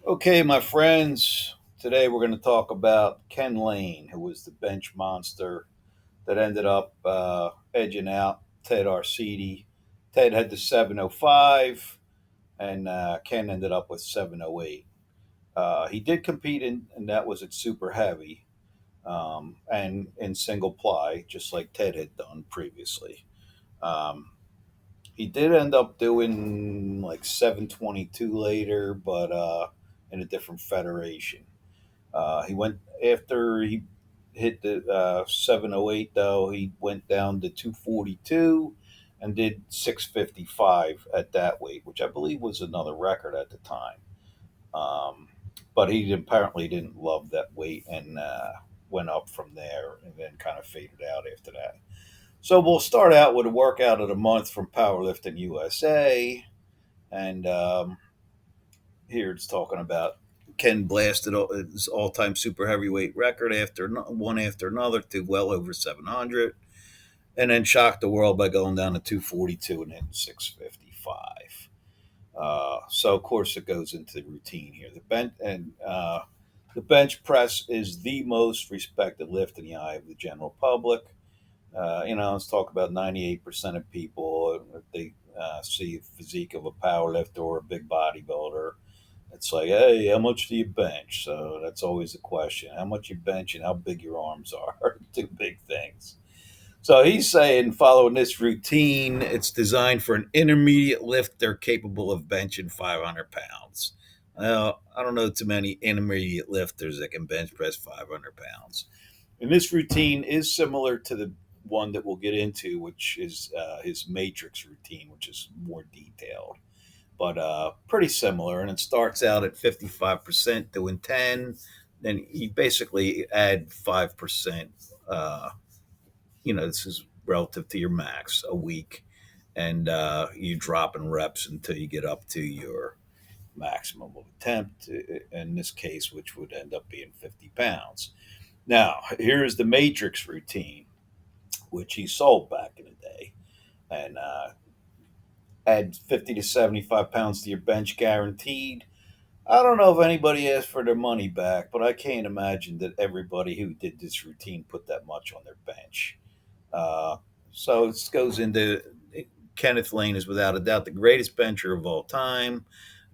Okay, my friends, today we're going to talk about Ken Lain, who was the bench monster that ended up edging out Ted Arcidi. Ted had the 705, and Ken ended up with 708. He did compete in, and that was at super heavy and in single ply, just like Ted had done previously. Um, he did end up doing like 722 later, but in a different federation. He went after he hit the 708 though. He went down to 242 and did 655 at that weight, which I believe was another record at the time. Um, but he apparently didn't love that weight and went up from there and then kind of faded out after that. So we'll start out with a workout of the month from Powerlifting USA, and here it's talking about Ken blasted his all-time super heavyweight record after one after another to well over 700, and then shocked the world by going down to 242 and then 655. So of course it goes into the routine here. The bench press is the most respected lift in the eye of the general public. Let's talk about 98% of people if they see a physique of a power lifter or a big bodybuilder. It's like, hey, how much do you bench? So that's always the question: how much you bench and how big your arms are. Two big things. So he's saying, following this routine, it's designed for an intermediate lifter capable of benching 500 pounds. Well, I don't know too many intermediate lifters that can bench press 500 pounds. And this routine is similar to the one that we'll get into, which is his matrix routine, which is more detailed, but pretty similar. And it starts out at 55% doing 10. Then you basically add 5%. This is relative to your max a week. And you drop in reps until you get up to your maximum of attempt, in this case, which would end up being 50 pounds. Now, here's the matrix routine, which he sold back in the day. And add 50 to 75 pounds to your bench guaranteed. I don't know if anybody asked for their money back, but I can't imagine that everybody who did this routine put that much on their bench. Uh, so this goes into Kenneth Lane is without a doubt the greatest bencher of all time,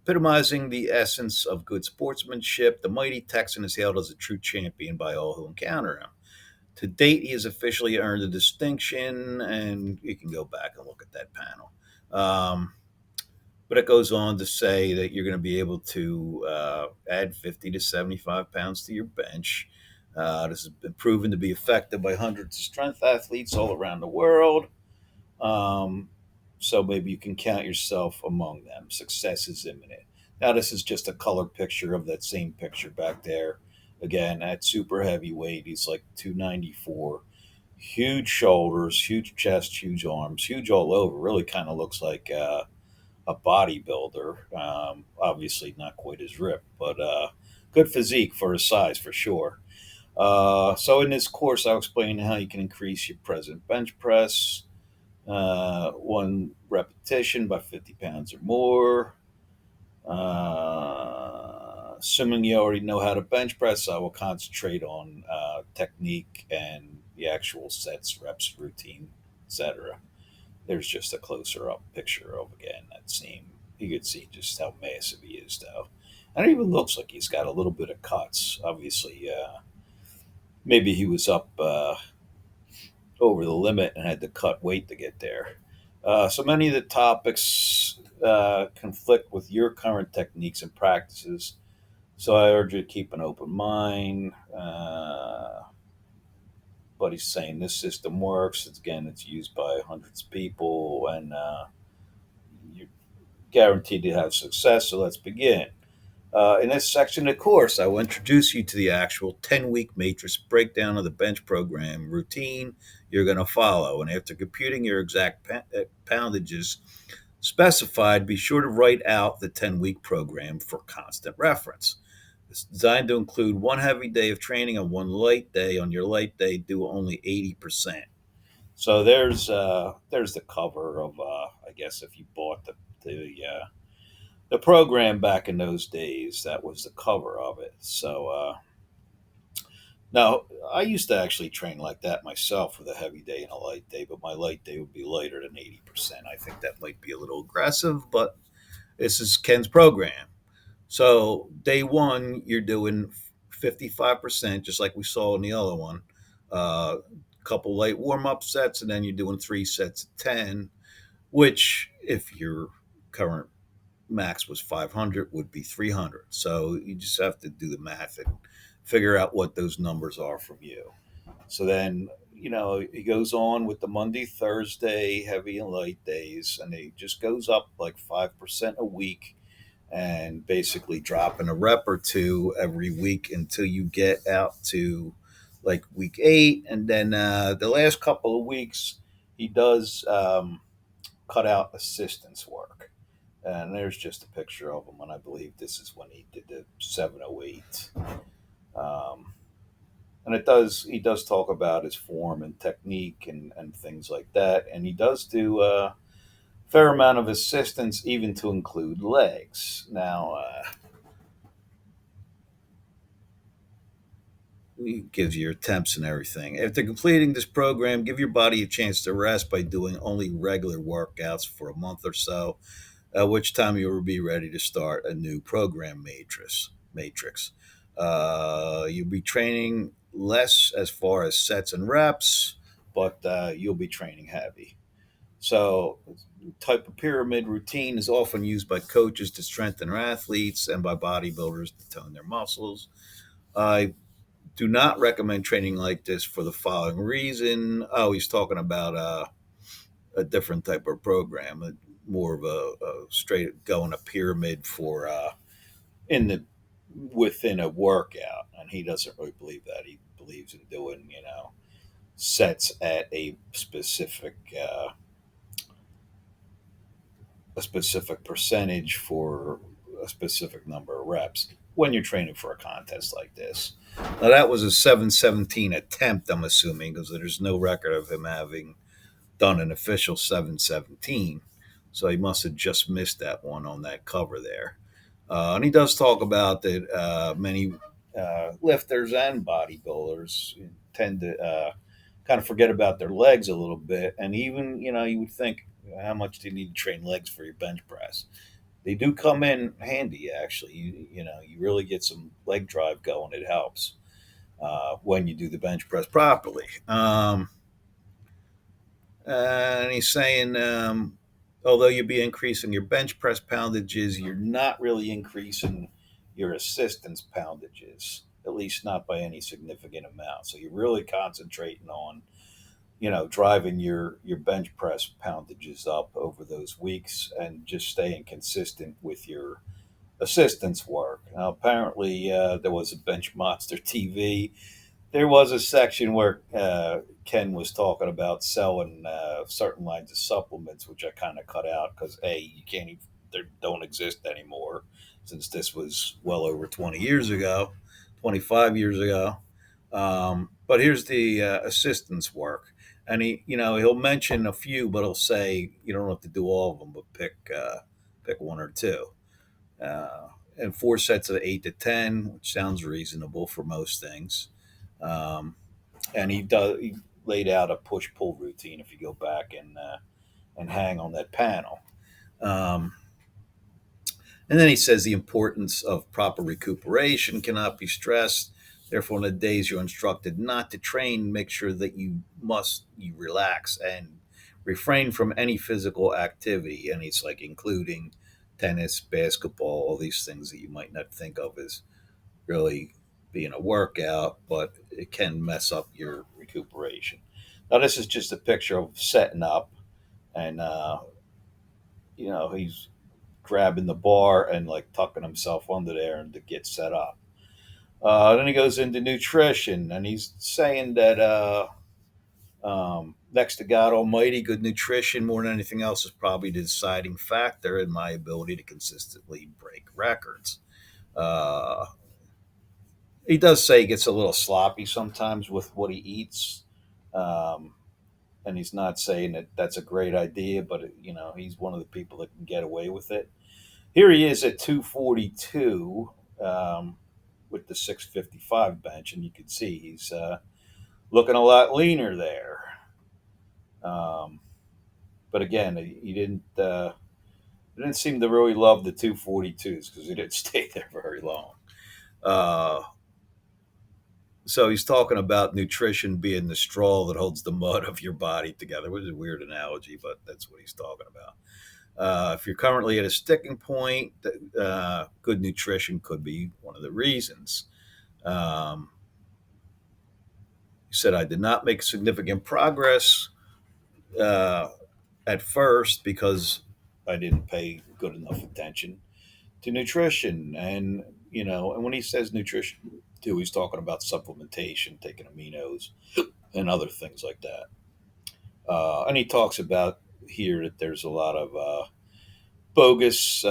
epitomizing the essence of good sportsmanship. The mighty Texan is hailed as a true champion by all who encounter him. To date, he has officially earned a distinction, and you can go back and look at that panel. Um, but it goes on to say that you're going to be able to add 50 to 75 pounds to your bench. This has been proven to be effective by hundreds of strength athletes all around the world. Um, so maybe you can count yourself among them. Success is imminent. Now, this is just a color picture of that same picture back there. Again, at super heavyweight, he's like 294. Huge shoulders, huge chest, huge arms, huge all over. Really kind of looks like a bodybuilder. Obviously, not quite as ripped, but good physique for his size for sure. So, in this course, I'll explain how you can increase your present bench press, one repetition by 50 pounds or more. Assuming you already know how to bench press, I will concentrate on technique and the actual sets, reps, routine, etc. There's just a closer up picture of again that seam. You could see just how massive he is, though. And it even looks like he's got a little bit of cuts. Obviously, maybe he was up over the limit and had to cut weight to get there. So many of the topics conflict with your current techniques and practices. So I urge you to keep an open mind. But he's saying this system works. It's used by hundreds of people, and you're guaranteed to have success. So let's begin. In this section of the course, I will introduce you to the actual 10-week matrix breakdown of the bench program routine you're going to follow. And after computing your exact poundages specified, be sure to write out the 10-week program for constant reference. It's designed to include one heavy day of training and one light day. On your light day, do only 80%. So there's the cover of I guess if you bought the the program back in those days. That was the cover of it. So now I used to actually train like that myself with a heavy day and a light day, but my light day would be lighter than 80%. I think that might be a little aggressive, but this is Ken's program. So day one, you're doing 55%, just like we saw in the other one. Couple light warm up sets, and then you're doing 3 sets of 10, which, if your current max was 500, would be 300. So you just have to do the math and figure out what those numbers are from you. So then, he goes on with the Monday, Thursday, heavy and light days, and it just goes up like 5% a week and basically dropping a rep or two every week until you get out to like week 8. And then the last couple of weeks, he does cut out assistance work. And there's just a picture of him, and I believe this is when he did the 708. Um, and he does talk about his form and technique and things like that. And he does do a fair amount of assistance, even to include legs. Now, it gives you your attempts and everything. After completing this program, give your body a chance to rest by doing only regular workouts for a month or so, at which time you will be ready to start a new program matrix. You'll be training less as far as sets and reps, but you'll be training heavy. So, type of pyramid routine is often used by coaches to strengthen their athletes and by bodybuilders to tone their muscles. I do not recommend training like this for the following reason. Oh, he's talking about a different type of program, more of a straight going a pyramid for in the within a workout, and he doesn't really believe that. He believes in doing sets at a specific percentage for a specific number of reps when you're training for a contest like this. Now that was a 717 attempt, I'm assuming, because there's no record of him having done an official 717. So he must have just missed that one on that cover there. And he does talk about that many lifters and bodybuilders tend to kind of forget about their legs a little bit. And even, you would think, how much do you need to train legs for your bench press? They do come in handy, actually. You really get some leg drive going. It helps when you do the bench press properly. And he's saying, although you'll be increasing your bench press poundages, you're not really increasing your assistance poundages, at least not by any significant amount. So you're really concentrating on, driving your bench press poundages up over those weeks and just staying consistent with your assistance work. Now, apparently, there was a Bench Monster TV. There was a section where Ken was talking about selling certain lines of supplements, which I kind of cut out because you can't even, they don't exist anymore since this was well over 20 years ago, 25 years ago. But here's the assistance work, and he'll mention a few, but he'll say you don't have to do all of them, but pick one or two. And 4 sets of 8 to 10, which sounds reasonable for most things. Um, and he laid out a push pull routine if you go back and hang on that panel. Um, and then he says the importance of proper recuperation cannot be stressed. Therefore, on the days you're instructed not to train, make sure that you relax and refrain from any physical activity. And he's like including tennis, basketball, all these things that you might not think of as really being a workout, but it can mess up your recuperation. Now, this is just a picture of setting up, and he's grabbing the bar and like tucking himself under there and to get set up. Then he goes into nutrition, and he's saying that next to God Almighty, good nutrition more than anything else is probably the deciding factor in my ability to consistently break records. Uh, he does say he gets a little sloppy sometimes with what he eats. Um, and he's not saying that that's a great idea, but he's one of the people that can get away with it. Here he is at 242 with the 655 bench, and you can see he's looking a lot leaner there. Um, but again, he didn't seem to really love the 242s because he didn't stay there very long. Uh, so he's talking about nutrition being the straw that holds the mud of your body together, which is a weird analogy, but that's what he's talking about. If you're currently at a sticking point, good nutrition could be one of the reasons. Um, he said, I did not make significant progress uh, at first because I didn't pay good enough attention to nutrition. And when he says nutrition, too, he's talking about supplementation, taking aminos, and other things like that. And he talks about here that there's a lot of bogus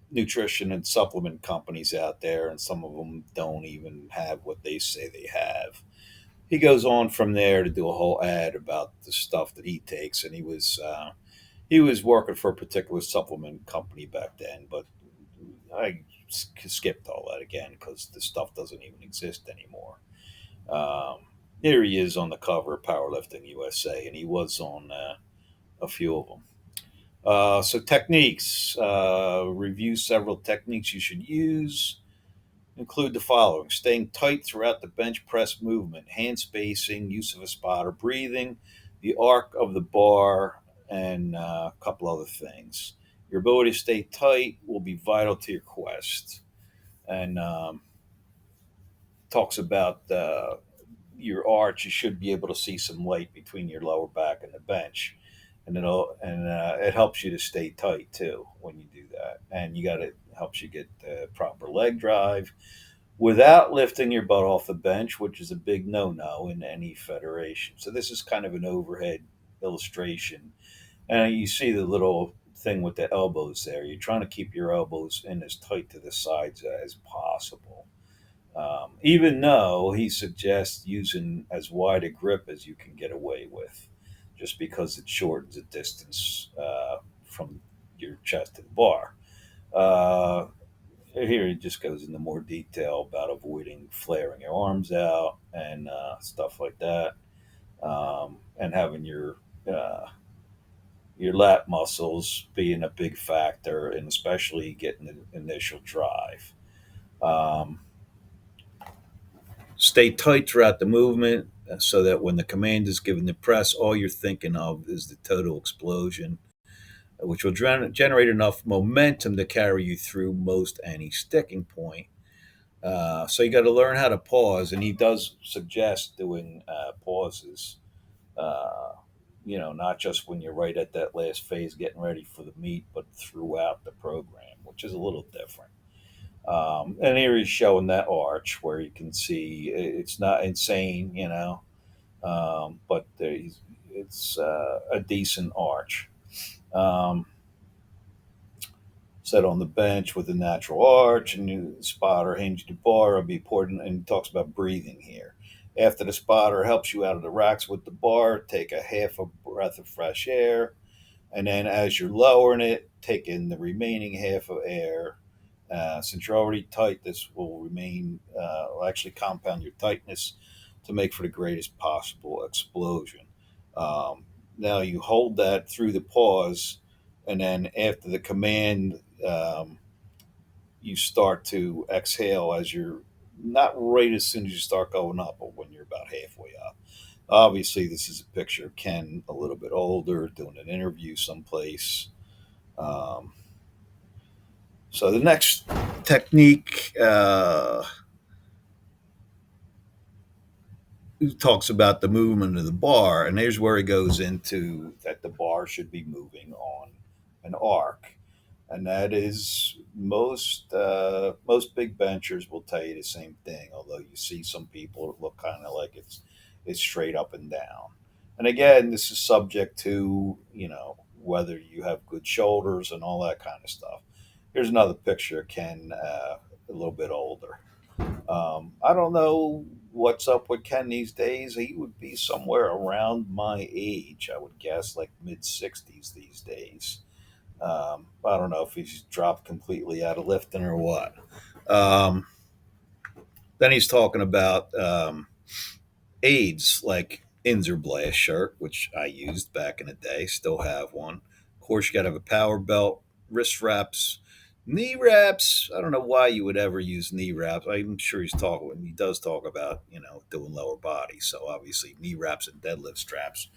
nutrition and supplement companies out there, and some of them don't even have what they say they have. He goes on from there to do a whole ad about the stuff that he takes, and he was working for a particular supplement company back then, but I skipped all that again because the stuff doesn't even exist anymore. Um, Here he is on the cover of Powerlifting USA, and he was on a few of them. So techniques, review several techniques you should use. Include the following: staying tight throughout the bench press movement, hand spacing, use of a spotter, breathing, the arc of the bar, and a couple other things. Your ability to stay tight will be vital to your quest. And talks about your arch. You should be able to see some light between your lower back and the bench, and it helps you to stay tight too when you do that. And you got it helps you get proper leg drive without lifting your butt off the bench, which is a big no-no in any federation. So this is kind of an overhead illustration, and you see the little thing with the elbows there. You're trying to keep your elbows in as tight to the sides as possible. Even though he suggests using as wide a grip as you can get away with, just because it shortens the distance from your chest to the bar. Uh, Here he just goes into more detail about avoiding flaring your arms out and stuff like that, and having your lat muscles being a big factor, and especially getting the initial drive. Um, Stay tight throughout the movement so that when the command is given to press, all you're thinking of is the total explosion, which will generate enough momentum to carry you through most any sticking point. So you got to learn how to pause, and he does suggest doing pauses. Uh, not just when you're right at that last phase, getting ready for the meet, but throughout the program, which is a little different. And here he's showing that arch where you can see it's not insane, but it's a decent arch. Um, Set on the bench with a natural arch and you spotter hinge the bar will be important. And he talks about breathing here. After the spotter helps you out of the racks with the bar, take a half a breath of fresh air. And then as you're lowering it, take in the remaining half of air. Since you're already tight, this will actually compound your tightness to make for the greatest possible explosion. Now you hold that through the pause, and then after the command, you start to exhale as you're not right as soon as you start going up, but when you're about halfway up. Obviously, this is a picture of Ken a little bit older doing an interview someplace. Um, so the next technique talks about the movement of the bar, and there's where he goes into that the bar should be moving on an arc, and that is most big benchers will tell you the same thing. Although you see some people that look kind of like it's straight up and down. And again, this is subject to whether you have good shoulders and all that kind of stuff. Here's another picture of Ken, a little bit older. I don't know what's up with Ken these days. He would be somewhere around my age, I would guess, like mid 60s these days. I don't know if he's dropped completely out of lifting or what. Um, then he's talking about aids like Inzer Blast shirt, which I used back in the day, still have one. Of course, you got to have a power belt, wrist wraps, knee wraps. I don't know why you would ever use knee wraps. I'm sure he does talk about, doing lower body. So obviously, knee wraps and deadlift straps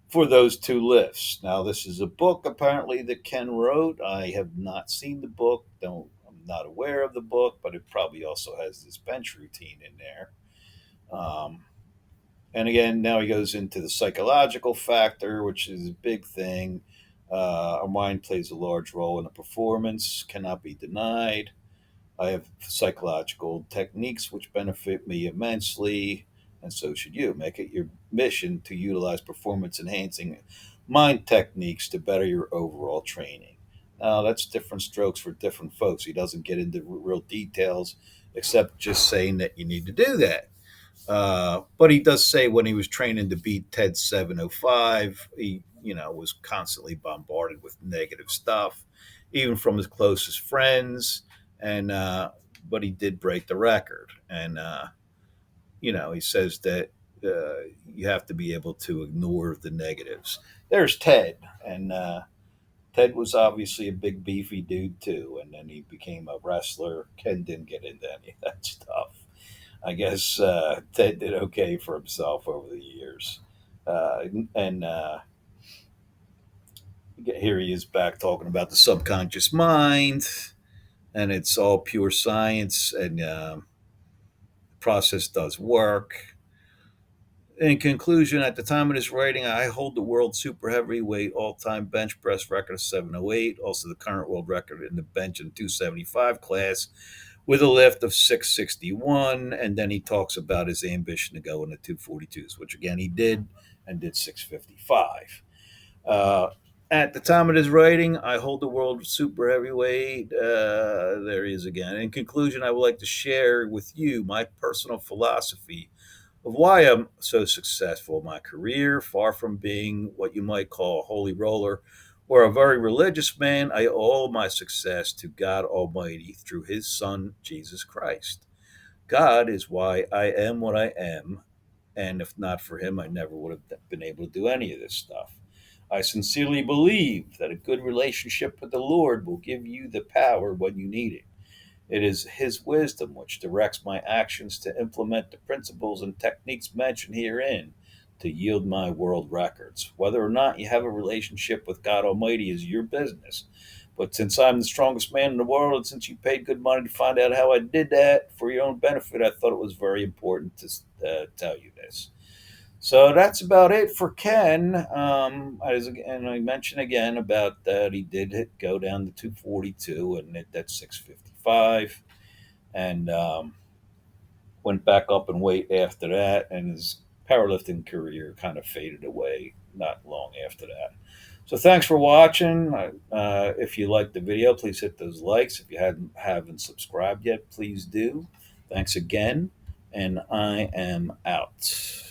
for those two lifts. Now, this is a book apparently that Ken wrote. I have not seen the book. I'm not aware of the book, but it probably also has this bench routine in there. Um, and again, now he goes into the psychological factor, which is a big thing. Our mind plays a large role in the performance, cannot be denied. I have psychological techniques which benefit me immensely, and so should you. Make it your mission to utilize performance enhancing mind techniques to better your overall training. Now, that's different strokes for different folks. He doesn't get into real details except just saying that you need to do that. But he does say when he was training to beat Ted 705, he was constantly bombarded with negative stuff, even from his closest friends. And but he did break the record, and he says that you have to be able to ignore the negatives. There's Ted, and Ted was obviously a big beefy dude too, and then he became a wrestler. Ken didn't get into any of that stuff. I guess Ted did okay for himself over the years. And Here he is back talking about the subconscious mind, and it's all pure science, and the process does work. In conclusion, at the time of this writing, I hold the world super heavyweight all time bench press record of 708, also the current world record in the bench in 275 class with a lift of 661. And then he talks about his ambition to go into 242s, which again he did and did 655. Uh, at the time of this writing, I hold the world super heavyweight. There he is again. In conclusion, I would like to share with you my personal philosophy of why I'm so successful in my career. Far from being what you might call a holy roller or a very religious man, I owe all my success to God Almighty through His Son, Jesus Christ. God is why I am what I am, and if not for Him, I never would have been able to do any of this stuff. I sincerely believe that a good relationship with the Lord will give you the power when you need it. It is His wisdom which directs my actions to implement the principles and techniques mentioned herein to yield my world records. Whether or not you have a relationship with God Almighty is your business. But since I'm the strongest man in the world, and since you paid good money to find out how I did that for your own benefit, I thought it was very important to tell you this. So that's about it for Ken. And I mentioned again about that he did go down to 242 and hit that 655, and went back up in weight after that, and his powerlifting career kind of faded away not long after that. So thanks for watching. If you liked the video, please hit those likes. If you haven't subscribed yet, please do. Thanks again, and I am out.